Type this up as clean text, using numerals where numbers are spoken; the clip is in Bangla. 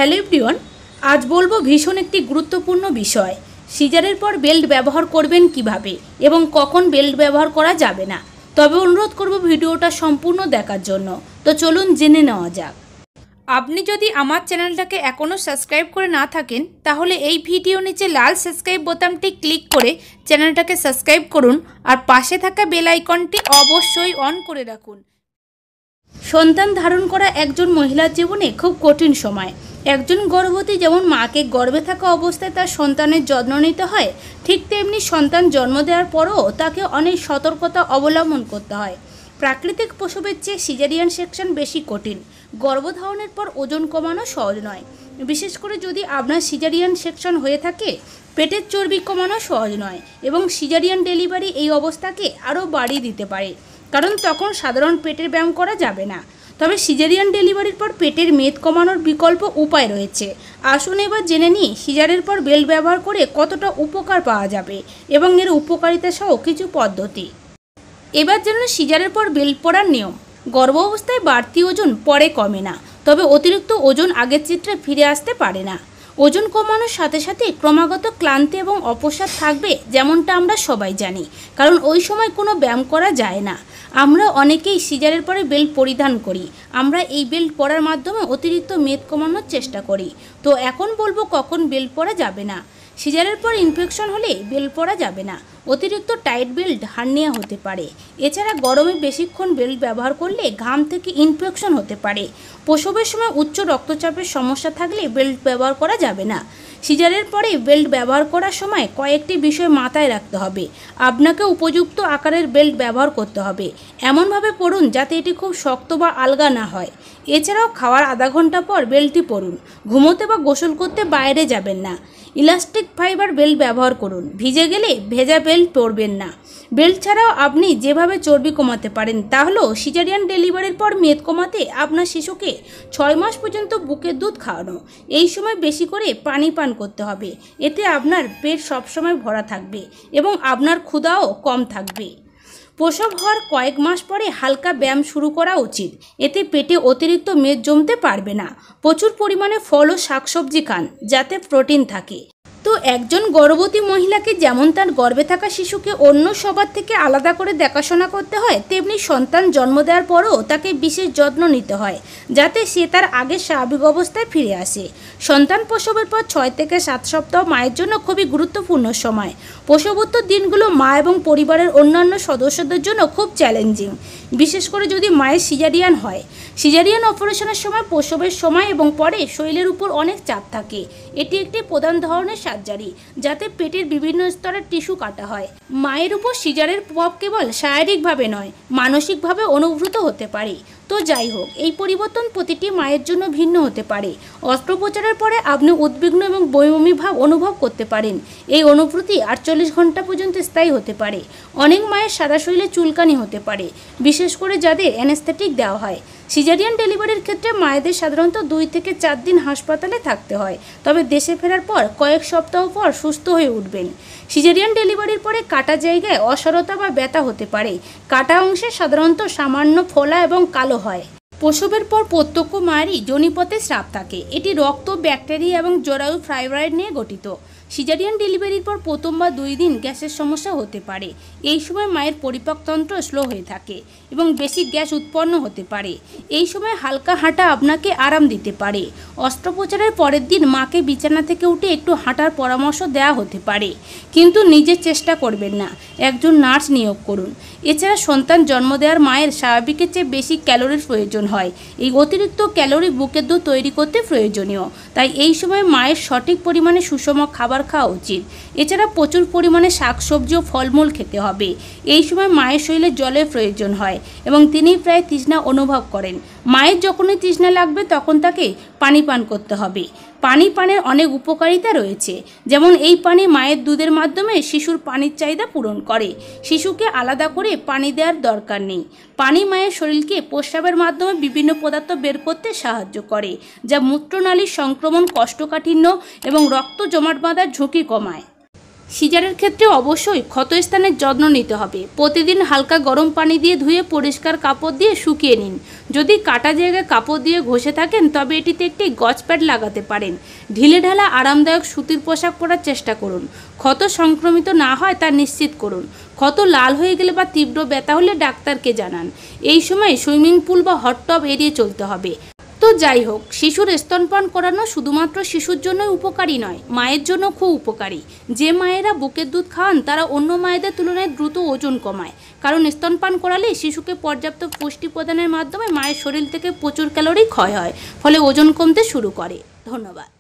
হ্যালো এভরিওয়ান, আজ বলবো ভীষণ একটি গুরুত্বপূর্ণ বিষয়। সিজারের পর বেল্ট ব্যবহার করবেন কিভাবে এবং কখন বেল্ট ব্যবহার করা যাবে না। তবে অনুরোধ করব ভিডিওটা সম্পূর্ণ দেখার জন্য। তো চলুন জেনে নেওয়া যাক। আপনি যদি আমার চ্যানেলটাকে এখনও সাবস্ক্রাইব করে না থাকেন তাহলে এই ভিডিও নিচে লাল সাবস্ক্রাইব বোতামটি ক্লিক করে চ্যানেলটাকে সাবস্ক্রাইব করুন আর পাশে থাকা বেল আইকনটি অবশ্যই অন করে রাখুন। সন্তান ধারণ করা একজন মহিলার জীবনে খুব কঠিন সময়। একজন গর্ভবতী যেমন মাকে গর্ভে থাকা অবস্থায় তার সন্তানের যত্ন নিতে হয়, ঠিক তেমনি সন্তান জন্ম দেওয়ার পরও তাকে অনেক সতর্কতা অবলম্বন করতে হয়। প্রাকৃতিক প্রসবের চেয়ে সিজারিয়ান সেকশন বেশি কঠিন। গর্ভধারণের পর ওজন কমানো সহজ নয়, বিশেষ করে যদি আপনার সিজারিয়ান সেকশন হয়ে থাকে। পেটের চর্বি কমানো সহজ নয় এবং সিজারিয়ান ডেলিভারি এই অবস্থাকে আরও বাড়িয়ে দিতে পারে, কারণ তখন সাধারণ পেটের ব্যায়াম করা যাবে না। তবে সিজারিয়ান ডেলিভারির পর পেটের মেদ কমানোর বিকল্প উপায় রয়েছে। আসুন এবার জেনে নিই সিজারের পর বেল্ট ব্যবহার করে কতটা উপকার পাওয়া যাবে এবং এর উপকারিতা সহ কিছু পদ্ধতি। এবার জেনে সিজারের পর বেল্ট পরার নিয়ম। গর্ভ অবস্থায় বাড়তি ওজন পরে কমে না, তবে অতিরিক্ত ওজন আগের চিত্রে ফিরে আসতে পারে না। ওজন কমানোর সাথে সাথে ক্রমাগত ক্লান্তি এবং অপসাদ থাকবে, যেমনটা আমরা সবাই জানি, কারণ ওই সময় কোনো ব্যায়াম করা যায় না। আমরা অনেকেই সিজারের পরে বেল্ট পরিধান করি। আমরা এই বেল্ট পরার মাধ্যমে অতিরিক্ত মেদ কমানোর চেষ্টা করি। তো এখন বলবো কখন বেল্ট পরা যাবে না। সিজারের পর ইনফেকশন হলে বেল্ট পরা যাবে না। অতিরিক্ত টাইট বেল্ট হার্নিয়া হতে পারে। এছাড়া গরমে বেশিক্ষণ বেল্ট ব্যবহার করলে ঘাম থেকে ইনফেকশন হতে পারে। প্রসবের সময় উচ্চ রক্তচাপের সমস্যা থাকলে বেল্ট ব্যবহার করা যাবে না। সিজারের পরে বেল্ট ব্যবহার করার সময় কয়েকটি বিষয় মাথায় রাখতে হবে। আপনাকে উপযুক্ত আকারের বেল্ট ব্যবহার করতে হবে। এমনভাবে পরুন যাতে এটি খুব শক্ত বা আলগা না হয়। এছাড়াও খাওয়ার আধা ঘন্টা পর বেল্টটি পরুন। ঘুমোতে বা গোসল করতে বাইরে যাবেন না। ইলাস্টিক ফাইবার বেল্ট ব্যবহার করুন। ভিজে গেলে ভেজা বেল্ট পরবেন না। বেল্ট ছাড়াও আপনি যেভাবে চর্বি কমাতে পারেন তা হলো সিজারিয়ান ডেলিভারির পর মেদ কমাতে আপনার শিশুকে 6 মাস পর্যন্ত বুকের দুধ খাওয়ানো। এই সময় বেশি করে পানি পান করতে হবে। এতে আপনার পেট সবসময় ভরা থাকবে এবং আপনার ক্ষুধাও কম থাকবে। প্রসব হওয়ার কয়েক মাস পরে হালকা ব্যায়াম শুরু করা উচিত। এতে পেটে অতিরিক্ত মেদ জমতে পারবে না। প্রচুর পরিমাণে ফল ও শাকসবজি খান যাতে প্রোটিন থাকে। তো একজন গর্ভবতী মহিলাকে যেমন তার গর্ভে থাকা শিশুকে অন্য সবার থেকে আলাদা করে দেখাশোনা করতে হয়, তেমনি সন্তান জন্ম দেওয়ার পরও তাকে বিশেষ যত্ন নিতে হয় যাতে সে তার আগের স্বাভাবিক অবস্থায় ফিরে আসে। সন্তান প্রসবের পর 6 থেকে 7 সপ্তাহ মায়ের জন্য খুবই গুরুত্বপূর্ণ সময়। প্রসবোত্তর দিনগুলো মা এবং পরিবারের অন্যান্য সদস্যদের জন্য খুব চ্যালেঞ্জিং, বিশেষ করে যদি মায়ের সিজারিয়ান হয়। সিজারিয়ান অপারেশনের সময় প্রসবের সময় এবং পরে শরীরের উপর অনেক চাপ থাকে। এটি একটি প্রধান ধরনের সার্জারি যাতে পেটের বিভিন্ন স্তরের টিস্যু কাটা হয়। মায়ের উপর সিজারের প্রভাব কেবল শারীরিকভাবে নয়, মানসিকভাবে অনুভূত হতে পারে। তো যাই হোক, এই পরিবর্তন প্রতিটি মায়ের জন্য ভিন্ন হতে পারে। অস্ত্রোপচারের পরে আপনি উদ্বিগ্ন এবং বমি ভাব অনুভব করতে পারেন। এই অনুভূতি 48 ঘন্টা পর্যন্ত স্থায়ী হতে পারে। অনেক মায়ের সারা শরীরে চুলকানি হতে পারে, বিশেষ করে যাদের অ্যানেস্থেটিক দেওয়া হয়। সিজারিয়ান ডেলিভারির ক্ষেত্রে মায়েদের সাধারণত 2 থেকে 4 দিন হাসপাতালে থাকতে হয়, তবে দেশে ফেরার পর কয়েক সপ্তাহ পর সুস্থ হয়ে উঠবেন। সিজারিয়ান ডেলিভারির পরে কাটা জায়গায় অসারতা বা ব্যথা হতে পারে। কাটা অংশে সাধারণত সামান্য ফোলা এবং কালো হয়। প্রসবের পর প্রত্যেক মায়েরই যোনিপথে স্রাব থাকে। এটি রক্ত, ব্যাকটেরিয়া এবং জরায়ু ফাইব্রয়েড নিয়ে গঠিত। সিজারিয়ান ডেলিভারির পর প্রথম বা 2 দিন গ্যাসের সমস্যা হতে পারে। এই সময় মায়ের পরিপাকতন্ত্র স্লো হয়ে থাকে এবং বেশি গ্যাস উৎপন্ন হতে পারে। এই সময় হালকা হাঁটা আপনাকে আরাম দিতে পারে। অস্ত্রোপচারের পরের দিন মাকে বিছানা থেকে উঠে একটু হাঁটার পরামর্শ দেওয়া হতে পারে, কিন্তু নিজে চেষ্টা করবেন না। একজন নার্স নিয়োগ করুন। এছাড়া সন্তান জন্ম দেওয়ার মায়ের স্বাভাবিকের চেয়ে বেশি ক্যালোরির প্রয়োজন হয়। এই অতিরিক্ত ক্যালোরি বুকের দুধ তৈরি করতে প্রয়োজনীয়। তাই এই সময় মায়ের সঠিক পরিমাণে সুষম খাবার খাওয়া উচিত। এছাড়া প্রচুর পরিমাণে শাকসবজি ও ফলমূল খেতে হবে। এই সময় মায়ের শরীরে জলের প্রয়োজন হয় এবং তিনি প্রায় তৃষ্ণা অনুভব করেন। মায়ের যখনই তৃষ্ণা লাগবে তখন তাকে পানি পান করতে হবে। পানি পানের অনেক উপকারিতা রয়েছে, যেমন এই পানি মায়ের দুধের মাধ্যমে শিশুর পানির চাহিদা পূরণ করে। শিশুকে আলাদা করে পানি দেওয়ার দরকার নেই। পানি মায়ের শরীরকে প্রস্রাবের মাধ্যমে বিভিন্ন পদার্থ বের করতে সাহায্য করে, যা মূত্রনালীর সংক্রমণ, কোষ্ঠকাঠিন্য এবং রক্ত জমাট বাঁধার ঝুঁকি কমায়। সিজারের ক্ষেত্রে অবশ্যই ক্ষতস্থানের যত্ন নিতে হবে। প্রতিদিন হালকা গরম পানি দিয়ে ধুয়ে পরিষ্কার কাপড় দিয়ে শুকিয়ে নিন। যদি কাটা জায়গায় কাপড় দিয়ে ঘষে থাকেন তবে এটিতে একটি গজ প্যাড লাগাতে পারেন। ঢিলেঢালা আরামদায়ক সুতির পোশাক পরার চেষ্টা করুন। ক্ষত সংক্রমিত না হয় তা নিশ্চিত করুন। ক্ষত লাল হয়ে গেলে বা তীব্র ব্যথা হলে ডাক্তারকে জানান। এই সময় সুইমিং পুল বা হট টব এড়িয়ে চলতে হবে। তো যাই হোক, শিশুর স্তনপান করানো শুধুমাত্র শিশুর জন্যই উপকারী নয়, মায়ের জন্য খুব উপকারী। যে মায়েরা বুকের দুধ খাওয়ান তারা অন্য মায়েদের তুলনায় দ্রুত ওজন কমায়, কারণ স্তনপান করালে শিশুকে পর্যাপ্ত পুষ্টি প্রদানের মাধ্যমে মায়ের শরীর থেকে প্রচুর ক্যালোরি ক্ষয় হয়, ফলে ওজন কমতে শুরু করে। ধন্যবাদ।